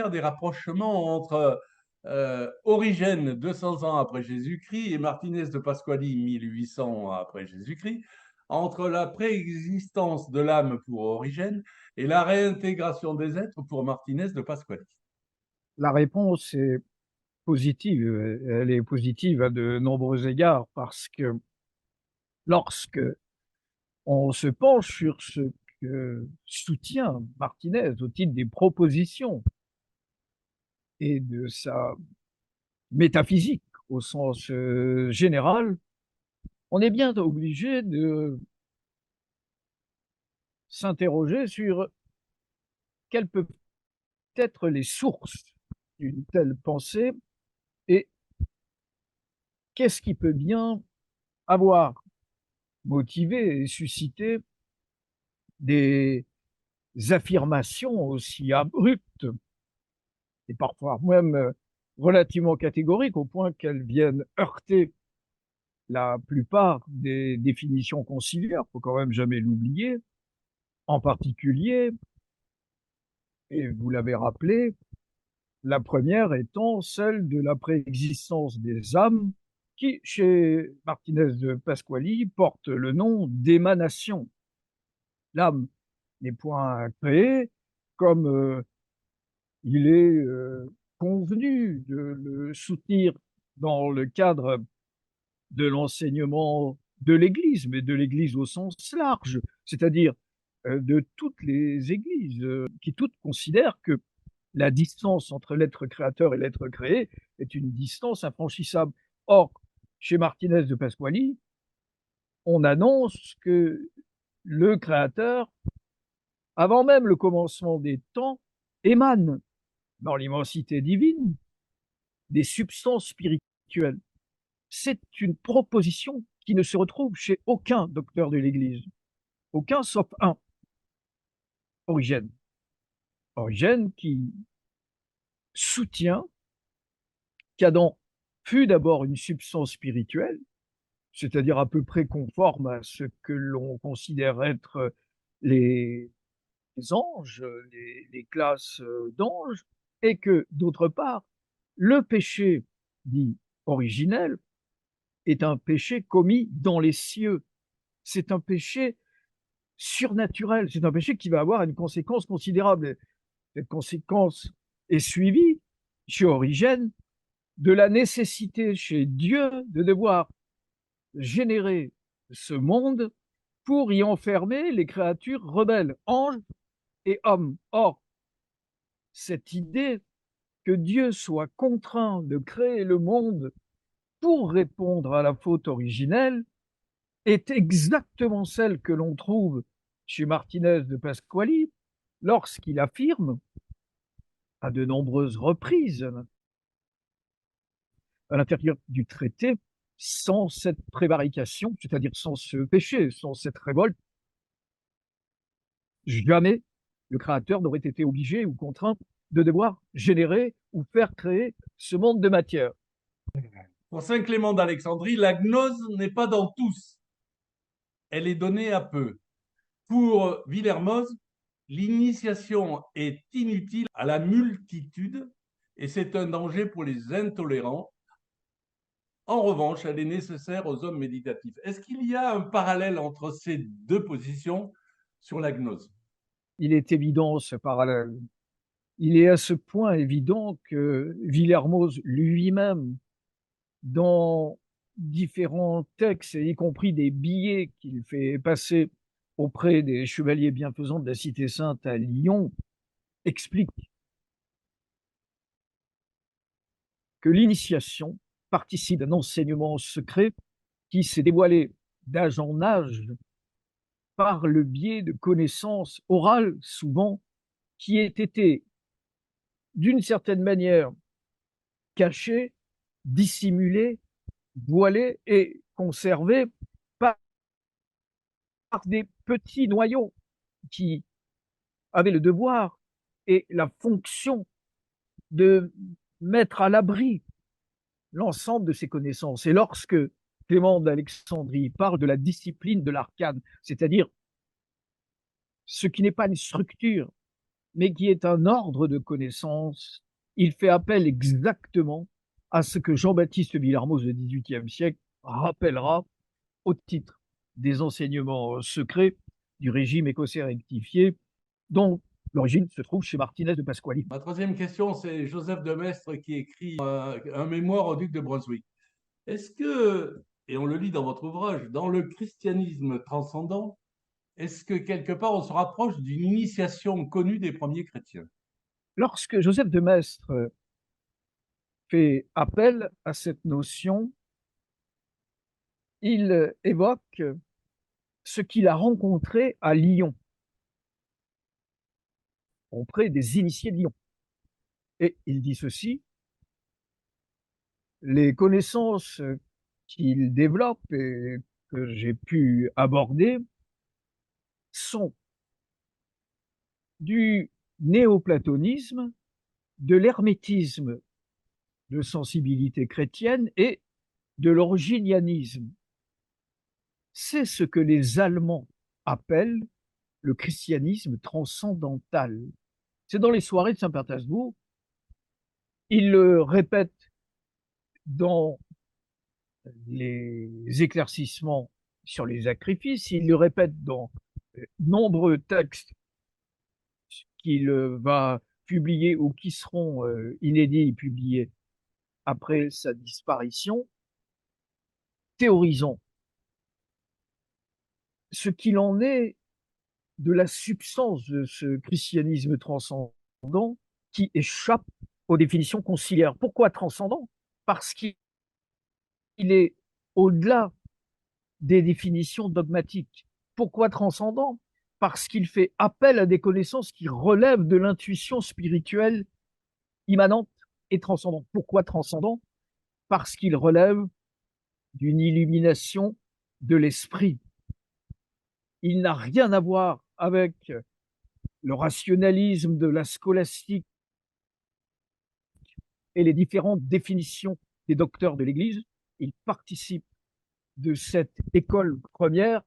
faire des rapprochements entre Origène, 200 ans après Jésus-Christ, et Martinez de Pasquali, 1800 après Jésus-Christ, entre la préexistence de l'âme pour Origène et la réintégration des êtres pour Martinez de Pasquali. La réponse est positive. Elle est positive à de nombreux égards parce que lorsque on se penche sur ce que soutient Martinez au titre des propositions et de sa métaphysique au sens général, on est bien obligé de s'interroger sur quelles peuvent être les sources d'une telle pensée et qu'est-ce qui peut bien avoir motivé et suscité des affirmations aussi abruptes et parfois même relativement catégoriques au point qu'elles viennent heurter la plupart des définitions conciliaires, faut quand même jamais l'oublier, en particulier, et vous l'avez rappelé, la première étant celle de la préexistence des âmes qui, chez Martinez de Pasquali, porte le nom d'émanation. L'âme n'est point créée comme il est convenu de le soutenir dans le cadre de l'enseignement de l'Église, mais de l'Église au sens large, c'est-à-dire de toutes les Églises, qui toutes considèrent que la distance entre l'être créateur et l'être créé est une distance infranchissable. Or, chez Martinez de Pasquali, on annonce que le créateur, avant même le commencement des temps, émane dans l'immensité divine des substances spirituelles. C'est une proposition qui ne se retrouve chez aucun docteur de l'Église. Aucun sauf un, Origène. Origène qui soutient qu'Adam fut d'abord une substance spirituelle, c'est-à-dire à peu près conforme à ce que l'on considère être les anges, les classes d'anges, et que, d'autre part, le péché dit originel est un péché commis dans les cieux. C'est un péché surnaturel, c'est un péché qui va avoir une conséquence considérable. Cette conséquence est suivie chez Origène de la nécessité chez Dieu de devoir générer ce monde pour y enfermer les créatures rebelles, anges et hommes. Or, cette idée que Dieu soit contraint de créer le monde pour répondre à la faute originelle est exactement celle que l'on trouve chez Martinez de Pasquali lorsqu'il affirme à de nombreuses reprises à l'intérieur du traité, sans cette prévarication, c'est-à-dire sans ce péché, sans cette révolte, jamais le Créateur n'aurait été obligé ou contraint de devoir générer ou faire créer ce monde de matière. Pour saint Clément d'Alexandrie, la gnose n'est pas dans tous, elle est donnée à peu. Pour Villermoz, l'initiation est inutile à la multitude et c'est un danger pour les intolérants. En revanche, elle est nécessaire aux hommes méditatifs. Est-ce qu'il y a un parallèle entre ces deux positions sur la gnose? Il est évident ce parallèle. Il est à ce point évident que Villermoz lui-même, dans différents textes, y compris des billets qu'il fait passer auprès des chevaliers bienfaisants de la Cité Sainte à Lyon, explique que l'initiation participe d'un enseignement secret qui s'est dévoilé d'âge en âge par le biais de connaissances orales, souvent, qui aient été, d'une certaine manière, cachées, dissimulées, voilées et conservées par des petits noyaux qui avaient le devoir et la fonction de mettre à l'abri l'ensemble de ces connaissances. Et lorsque Clément d'Alexandrie parle de la discipline de l'arcane, c'est-à-dire ce qui n'est pas une structure, mais qui est un ordre de connaissance. Il fait appel exactement à ce que Jean-Baptiste Villermoz au XVIIIe siècle rappellera au titre des enseignements secrets du régime écossais rectifié, dont l'origine se trouve chez Martinez de Pasquali. Ma troisième question, c'est Joseph de Maistre qui écrit un mémoire au duc de Brunswick. Est-ce que, et on le lit dans votre ouvrage, dans le christianisme transcendant, est-ce que quelque part on se rapproche d'une initiation connue des premiers chrétiens? Lorsque Joseph de Maistre fait appel à cette notion, il évoque ce qu'il a rencontré à Lyon, auprès des initiés de Lyon. Et il dit ceci: les connaissances qu'il développe et que j'ai pu aborder sont du néoplatonisme, de l'hermétisme de sensibilité chrétienne et de l'originianisme. C'est ce que les Allemands appellent le christianisme transcendantal. C'est dans les soirées de Saint-Pétersbourg. Il le répète dans les éclaircissements sur les sacrifices, il le répète dans nombreux textes qu'il va publier ou qui seront inédits et publiés après sa disparition, théorisant ce qu'il en est de la substance de ce christianisme transcendant qui échappe aux définitions conciliaires. Pourquoi transcendant? Parce qu'il est au-delà des définitions dogmatiques. Pourquoi transcendant? Parce qu'il fait appel à des connaissances qui relèvent de l'intuition spirituelle immanente et transcendante. Pourquoi transcendant? Parce qu'il relève d'une illumination de l'esprit. Il n'a rien à voir avec le rationalisme de la scolastique et les différentes définitions des docteurs de l'Église. Il participe de cette école première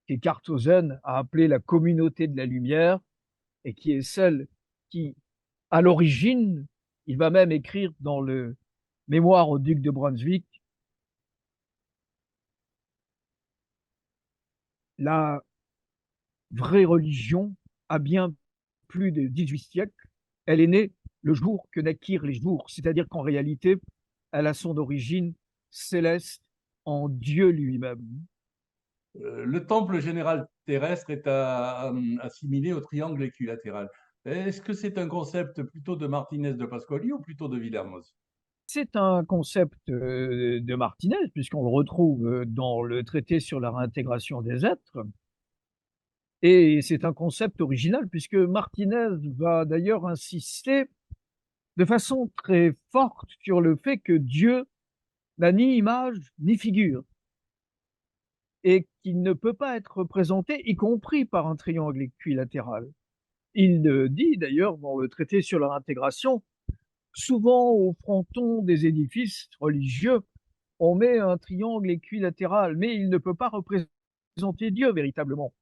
qu'Eckharthausen a appelée la communauté de la lumière et qui est celle qui, à l'origine, il va même écrire dans le mémoire au duc de Brunswick, la vraie religion a bien plus de 18 siècles. Elle est née le jour que naquirent les jours, c'est-à-dire qu'en réalité, elle a son origine céleste en Dieu lui-même. Le temple général terrestre est assimilé au triangle équilatéral. Est-ce que c'est un concept plutôt de Martinez de Pasquali ou plutôt de Villermoz? C'est un concept de Martinez, puisqu'on le retrouve dans le traité sur la réintégration des êtres. Et c'est un concept original, puisque Martinez va d'ailleurs insister de façon très forte sur le fait que Dieu n'a ni image ni figure, et qu'il ne peut pas être représenté, y compris par un triangle équilatéral. Il dit d'ailleurs dans le traité sur leur intégration, souvent au fronton des édifices religieux, on met un triangle équilatéral, mais il ne peut pas représenter Dieu véritablement.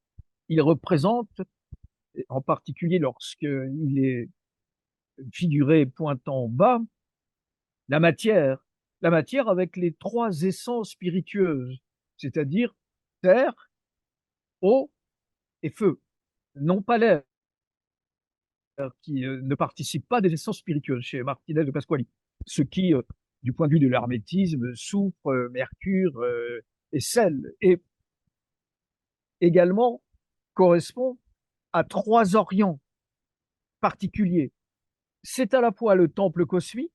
Il représente, en particulier lorsqu'il est figuré pointant bas, la matière avec les trois essences spiritueuses, c'est-à-dire terre, eau et feu, non pas l'air, qui ne participe pas des essences spiritueuses chez Martinez de Pasquali, ce qui, du point de vue de l'hermétisme, soufre, mercure et sel, et également correspond à trois orients particuliers. C'est à la fois le temple cosmique,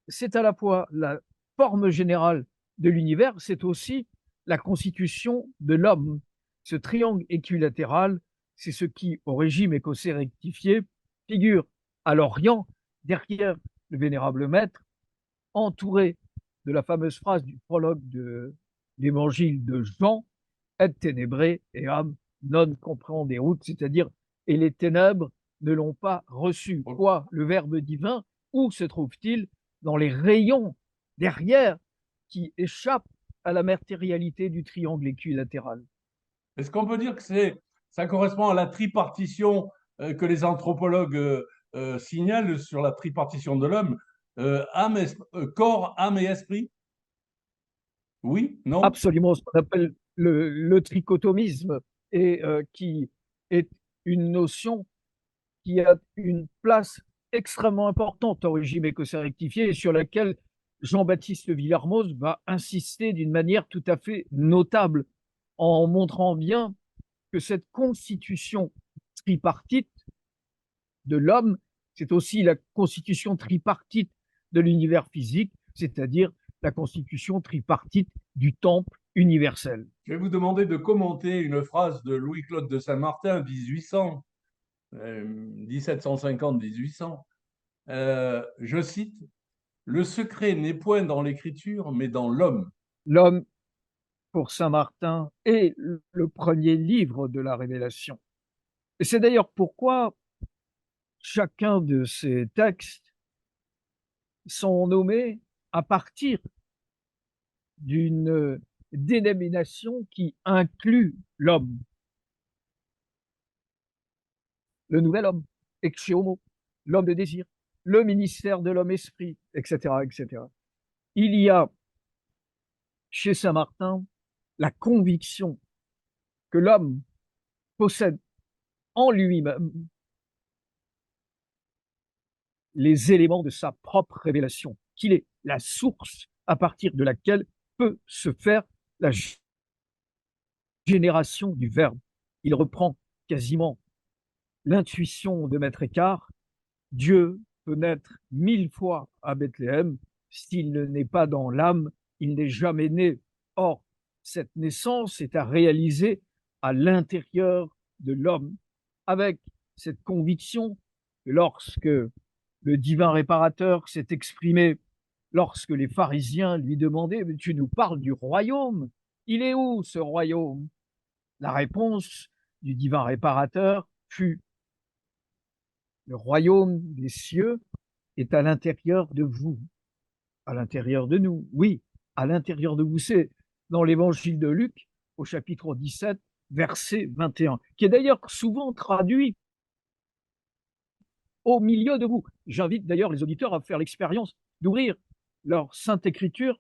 c'est à la fois la forme générale de l'univers, c'est aussi la constitution de l'homme. Ce triangle équilatéral, c'est ce qui, au régime écossais rectifié, figure à l'Orient, derrière le vénérable maître, entouré de la fameuse phrase du prologue de l'évangile de Jean, et ténébré eam non comprehenderut, c'est-à-dire et les ténèbres ne l'ont pas reçu. Quoi? Le Verbe divin, où se trouve-t-il? Dans les rayons derrière qui échappent à la matérialité du triangle équilatéral. Est-ce qu'on peut dire que ça correspond à la tripartition que les anthropologues signalent sur la tripartition de l'homme, corps, âme et esprit? Oui? Non? Absolument, ce qu'on appelle le trichotomisme et qui est une notion qui a une place extrêmement importante au régime écossais rectifié et sur laquelle Jean-Baptiste Villermoz va insister d'une manière tout à fait notable en montrant bien que cette constitution tripartite de l'homme, c'est aussi la constitution tripartite de l'univers physique, c'est-à-dire la constitution tripartite du temple universel. Je vais vous demander de commenter une phrase de Louis-Claude de Saint-Martin, 1750-1800. Je cite, le secret n'est point dans l'écriture, mais dans l'homme. L'homme, pour Saint-Martin, est le premier livre de la révélation. Et c'est d'ailleurs pourquoi chacun de ces textes sont nommés à partir d'une dénomination qui inclut l'homme, le nouvel homme, ex homo, l'homme de désir, le ministère de l'homme-esprit, etc., etc. Il y a chez Saint-Martin la conviction que l'homme possède en lui-même les éléments de sa propre révélation, qu'il est la source à partir de laquelle peut se faire la génération du Verbe. Il reprend quasiment l'intuition de Maître Écart. Dieu peut naître 1000 fois à Bethléem. S'il ne naît pas dans l'âme, il n'est jamais né. Or, cette naissance est à réaliser à l'intérieur de l'homme, avec cette conviction que lorsque le divin réparateur s'est exprimé, lorsque les pharisiens lui demandaient, mais tu nous parles du royaume, il est où ce royaume? La réponse du divin réparateur fut, le royaume des cieux est à l'intérieur de vous, à l'intérieur de nous. Oui, à l'intérieur de vous. C'est dans l'évangile de Luc, au chapitre 17, verset 21, qui est d'ailleurs souvent traduit au milieu de vous. J'invite d'ailleurs les auditeurs à faire l'expérience d'ouvrir leur Sainte Écriture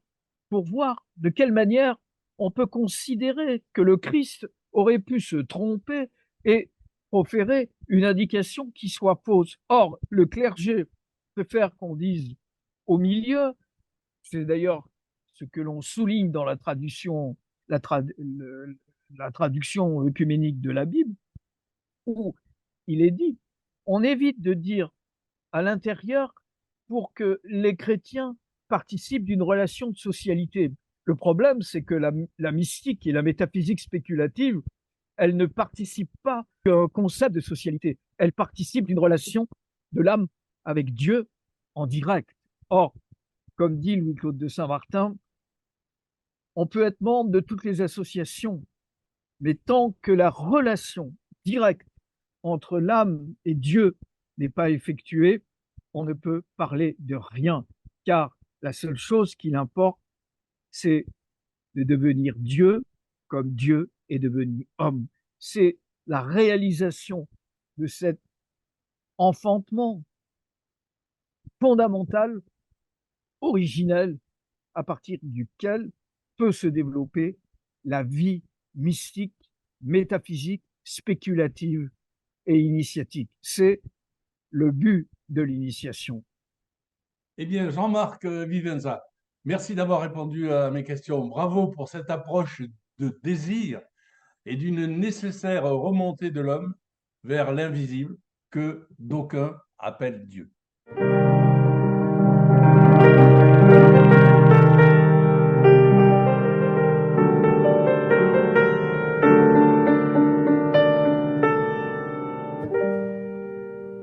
pour voir de quelle manière on peut considérer que le Christ aurait pu se tromper et proférer une indication qui soit fausse. Or, le clergé préfère qu'on dise au milieu. C'est d'ailleurs ce que l'on souligne dans la traduction, la traduction œcuménique de la Bible, où il est dit, on évite de dire à l'intérieur pour que les chrétiens participent d'une relation de socialité. Le problème, c'est que la mystique et la métaphysique spéculative, elles ne participent pas d'un concept de socialité. Elles participent d'une relation de l'âme avec Dieu en direct. Or, comme dit Louis-Claude de Saint-Martin, on peut être membre de toutes les associations, mais tant que la relation directe entre l'âme et Dieu n'est pas effectuée, on ne peut parler de rien, car la seule chose qu'il importe, c'est de devenir Dieu comme Dieu est devenu homme. C'est la réalisation de cet enfantement fondamental, originel, à partir duquel peut se développer la vie mystique, métaphysique, spéculative et initiatique. C'est le but de l'initiation. Eh bien, Jean-Marc Vivenza, merci d'avoir répondu à mes questions. Bravo pour cette approche de désir et d'une nécessaire remontée de l'homme vers l'invisible que d'aucuns appellent Dieu.